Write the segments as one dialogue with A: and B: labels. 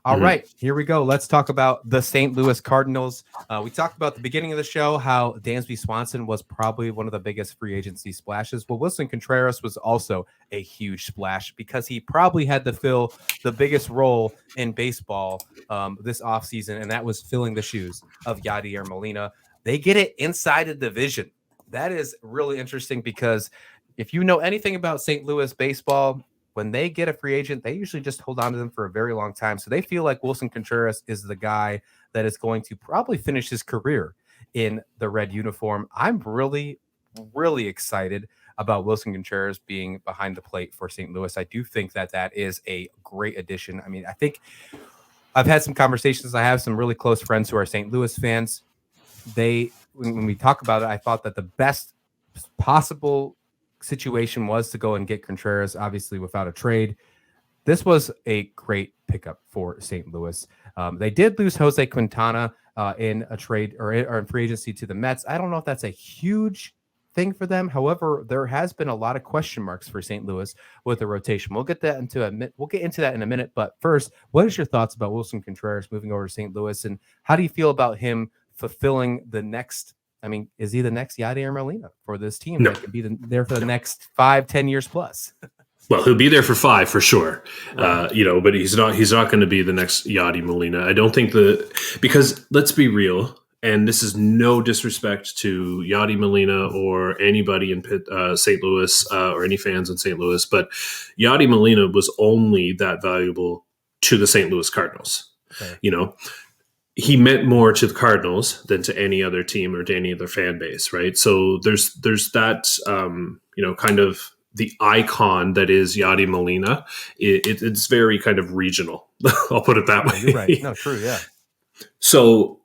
A: All right, here we go. Let's talk about the St. Louis Cardinals. We talked about the beginning of the show how Dansby Swanson was probably one of the biggest free agency splashes. Well, Wilson Contreras was also a huge splash because he probably had to fill the biggest role in baseball this offseason, and that was filling the shoes of Yadier Molina. They get it inside the division. That is really interesting because if you know anything about St. Louis baseball, when they get a free agent, they usually just hold on to them for a very long time. So they feel like Wilson Contreras is the guy that is going to probably finish his career in the red uniform. I'm really, really excited about Wilson Contreras being behind the plate for St. Louis. I do think that that is a great addition. I mean, I think I've had some conversations. I have some really close friends who are St. Louis fans. When we talk about it, I thought that the best possible situation was to go and get Contreras, obviously without a trade. This was a great pickup for St. Louis. They did lose Jose Quintana in a trade or in free agency to the Mets. I don't know if that's a huge thing for them. However, there has been a lot of question marks for St. Louis with the rotation. We'll get into that in a minute. But first, what is your thoughts about Wilson Contreras moving over to St. Louis, and how do you feel about him fulfilling the next? I mean, is he the next Yadier Molina for this team that could be there for the next 5-10 years plus?
B: Well, he'll be there for 5 for sure, right. But he's not going to be the next Yadi Molina. I don't think because let's be real, and this is no disrespect to Yadi Molina or anybody in St. Louis or any fans in St. Louis, but Yadi Molina was only that valuable to the St. Louis Cardinals. Okay. He meant more to the Cardinals than to any other team or to any other fan base, right? So there's that, kind of the icon that is Yadi Molina. It's very kind of regional. I'll put it that way.
A: You're right. No, true, yeah.
B: So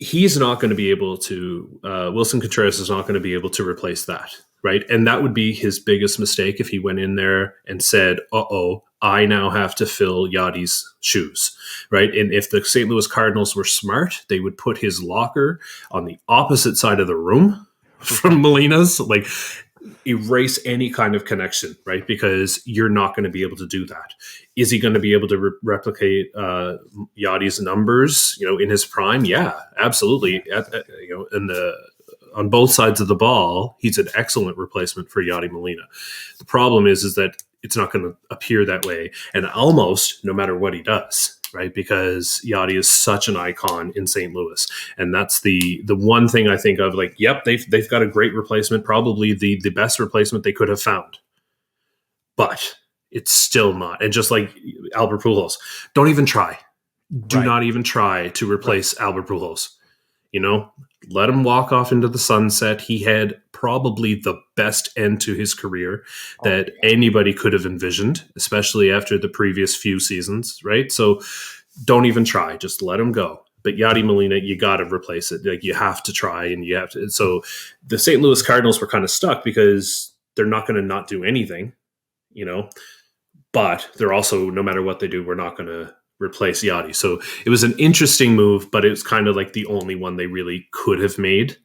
B: he's not going to be able to, Wilson Contreras is not going to be able to replace that, right? And that would be his biggest mistake if he went in there and said, I now have to fill Yadi's shoes, right? And if the St. Louis Cardinals were smart, they would put his locker on the opposite side of the room from Molina's, like erase any kind of connection, right? Because you're not going to be able to do that. Is he going to be able to replicate Yadi's numbers, in his prime? Yeah, absolutely. On both sides of the ball, he's an excellent replacement for Yadi Molina. The problem is that it's not going to appear that way, and almost no matter what he does, right? Because Yadi is such an icon in St. Louis, and that's the one thing I think of. Like, yep, they've got a great replacement, probably the best replacement they could have found, but it's still not. And just like Albert Pujols, don't even try. Do not even try to replace Albert Pujols. Let him walk off into the sunset. He had probably the best end to his career that anybody could have envisioned, especially after the previous few seasons, right? So don't even try. Just let him go. But Yadi Molina, you got to replace it. Like, you have to try, and you have to. So the St. Louis Cardinals were kind of stuck because they're not going to not do anything, but they're also, no matter what they do, we're not going to replace Yadi. So it was an interesting move, but it was kind of like the only one they really could have made,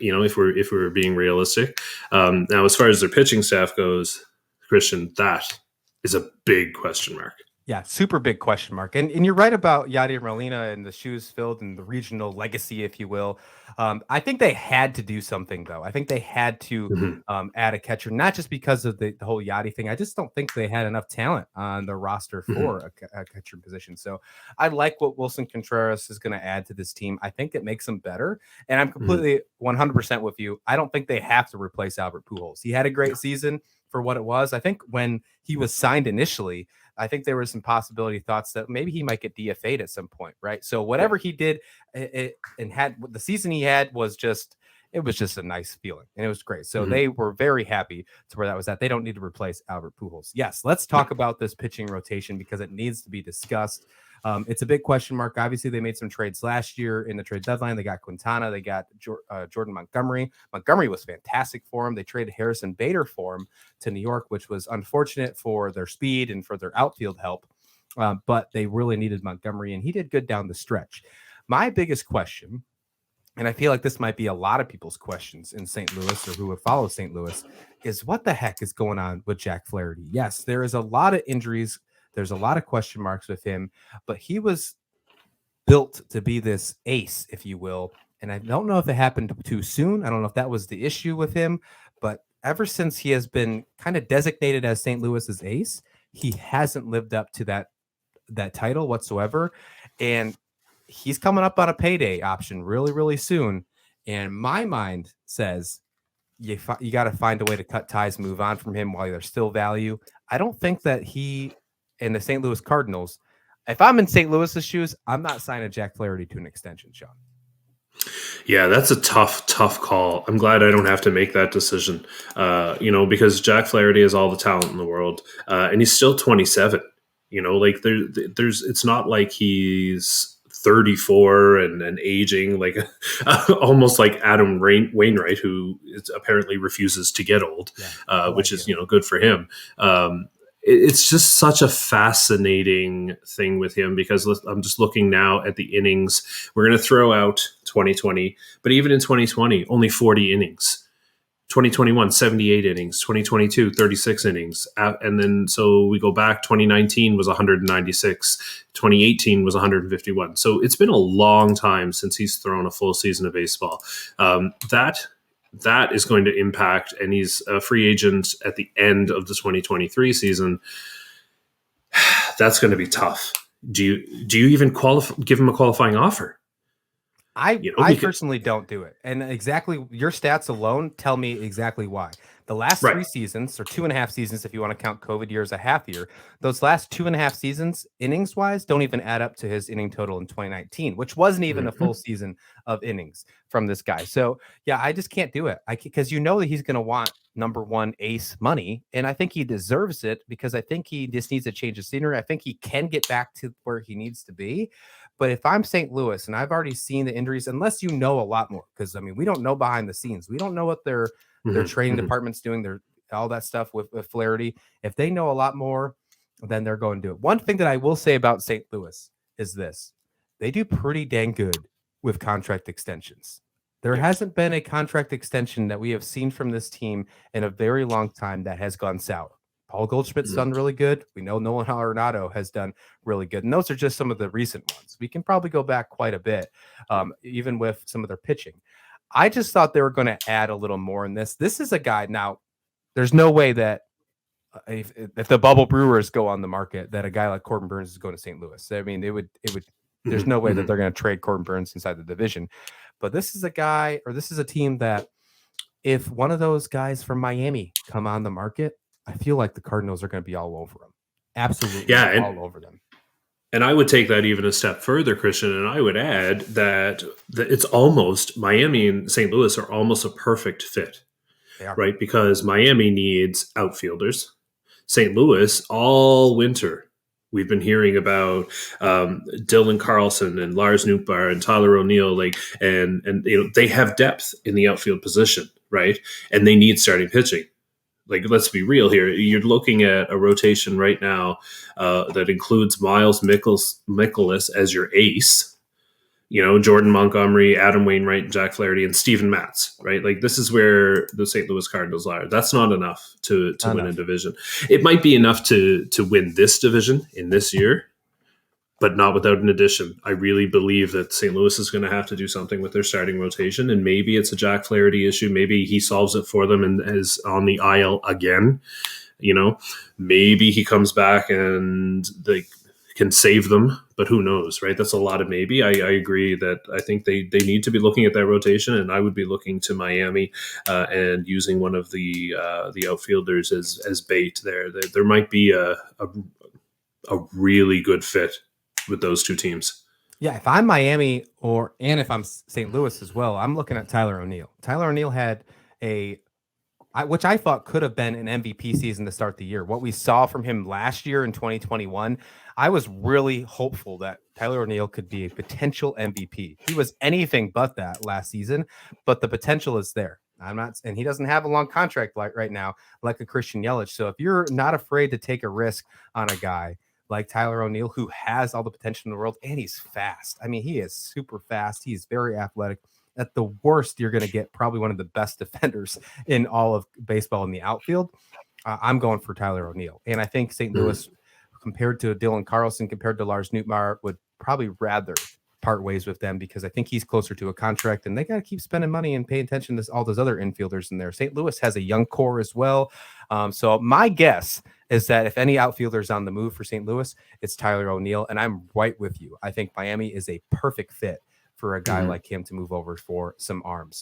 B: if we're being realistic. Now, as far as their pitching staff goes, Christian, that is a big question mark.
A: Yeah, super big question mark. And you're right about Yadier Molina and the shoes filled and the regional legacy, if you will. I think they had to do something, though. I think they had to add a catcher, not just because of the whole Yadi thing. I just don't think they had enough talent on the roster for a catcher position. So I like what Wilson Contreras is going to add to this team. I think it makes them better. And I'm completely 100% with you. I don't think they have to replace Albert Pujols. He had a great season for what it was. I think when he was signed initially, I think there was some thoughts that maybe he might get DFA'd at some point, right? So whatever he did and had the season he had was just a nice feeling, and it was great. So they were very happy to where that was at. They don't need to replace Albert Pujols. Yes, let's talk about this pitching rotation because it needs to be discussed. It's a big question mark. Obviously, they made some trades last year in the trade deadline. They got Quintana. They got Jordan Montgomery. Montgomery was fantastic for him. They traded Harrison Bader for him to New York, which was unfortunate for their speed and for their outfield help. But they really needed Montgomery, and he did good down the stretch. My biggest question, and I feel like this might be a lot of people's questions in St. Louis or who would follow St. Louis, is what the heck is going on with Jack Flaherty? Yes, there is a lot of injuries There's a lot of question marks with him, but he was built to be this ace, if you will. And I don't know if it happened too soon. I don't know if that was the issue with him, but ever since he has been kind of designated as St. Louis's ace, he hasn't lived up to that title whatsoever. And he's coming up on a payday option really, really soon. And my mind says you got to find a way to cut ties, move on from him while there's still value. I don't think that he and the St. Louis Cardinals, if I'm in St. Louis's shoes, I'm not signing Jack Flaherty to an extension, Sean.
B: Yeah, that's a tough call. I'm glad I don't have to make that decision, because Jack Flaherty has all the talent in the world, and he's still 27. Like there's, it's not like he's 34 and aging, like almost like Adam Wainwright, who apparently refuses to get old, which is good for him. It's just such a fascinating thing with him because I'm just looking now at the innings. We're going to throw out 2020, but even in 2020, only 40 innings. 2021, 78 innings. 2022, 36 innings. And then so we go back, 2019 was 196. 2018 was 151. So it's been a long time since he's thrown a full season of baseball. That is going to impact, and he's a free agent at the end of the 2023 season. That's going to be tough. Do you even give him a qualifying offer?
A: I personally don't do it. And exactly your stats alone tell me exactly why. The last 3 seasons, or 2.5 seasons, if you want to count COVID years a half year, those last 2.5 seasons, innings wise, don't even add up to his inning total in 2019, which wasn't even a full season of innings from this guy. So yeah, I just can't do it. Because that he's going to want number one ace money. And I think he deserves it because I think he just needs a change of scenery. I think he can get back to where he needs to be. But if I'm St. Louis and I've already seen the injuries, unless you know a lot more, because I mean, we don't know behind the scenes. We don't know what their training department's doing, all that stuff with Flaherty. If they know a lot more, then they're going to do it. One thing that I will say about St. Louis is this: they do pretty dang good with contract extensions. There hasn't been a contract extension that we have seen from this team in a very long time that has gone sour. Paul Goldschmidt's done really good. We know Nolan Arenado has done really good. And those are just some of the recent ones. We can probably go back quite a bit, even with some of their pitching. I just thought they were going to add a little more in this. This is a guy now. There's no way that if the Bubble Brewers go on the market, that a guy like Corbin Burns is going to St. Louis. I mean, it would. There's no way that they're going to trade Corbin Burns inside the division. But this is a guy, or this is a team that, if one of those guys from Miami come on the market, I feel like the Cardinals are going to be all over them. Absolutely, all over them.
B: And I would take that even a step further, Christian, and I would add that it's almost Miami and St. Louis are almost a perfect fit, right? Because Miami needs outfielders. St. Louis, all winter, we've been hearing about Dylan Carlson and Lars Nootbaar and Tyler O'Neill, and they have depth in the outfield position, right? And they need starting pitching. Like, let's be real here. You're looking at a rotation right now that includes Miles Mikolas as your ace, Jordan Montgomery, Adam Wainwright, Jack Flaherty, and Steven Matz, right? Like, this is where the St. Louis Cardinals are. That's not enough to win a division. It might be enough to win this division in this year, but not without an addition. I really believe that St. Louis is going to have to do something with their starting rotation, and maybe it's a Jack Flaherty issue. Maybe he solves it for them and is on the IL again. Maybe he comes back and they can save them, but who knows, right? That's a lot of maybe. I agree that I think they need to be looking at that rotation, and I would be looking to Miami and using one of the outfielders as bait there. There might be a really good fit with those two teams.
A: Yeah, if I'm Miami and if I'm St. Louis as well, I'm looking at Tyler O'Neill. Tyler O'Neill had which I thought could have been an MVP season to start the year. What we saw from him last year in 2021, I was really hopeful that Tyler O'Neill could be a potential MVP. He was anything but that last season, but the potential is there. And he doesn't have a long contract right now, like a Christian Yelich. So if you're not afraid to take a risk on a guy like Tyler O'Neill, who has all the potential in the world, and he's fast. I mean, he is super fast. He's very athletic. At the worst, you're going to get probably one of the best defenders in all of baseball in the outfield. I'm going for Tyler O'Neill. And I think St. Louis, compared to Dylan Carlson, compared to Lars Nootbaar, would probably rather part ways with them because I think he's closer to a contract and they got to keep spending money and pay attention to all those other infielders in there. St. Louis has a young core as well. So my guess is that if any outfielders on the move for St. Louis, it's Tyler O'Neill. And I'm right with you. I think Miami is a perfect fit for a guy like him to move over for some arms.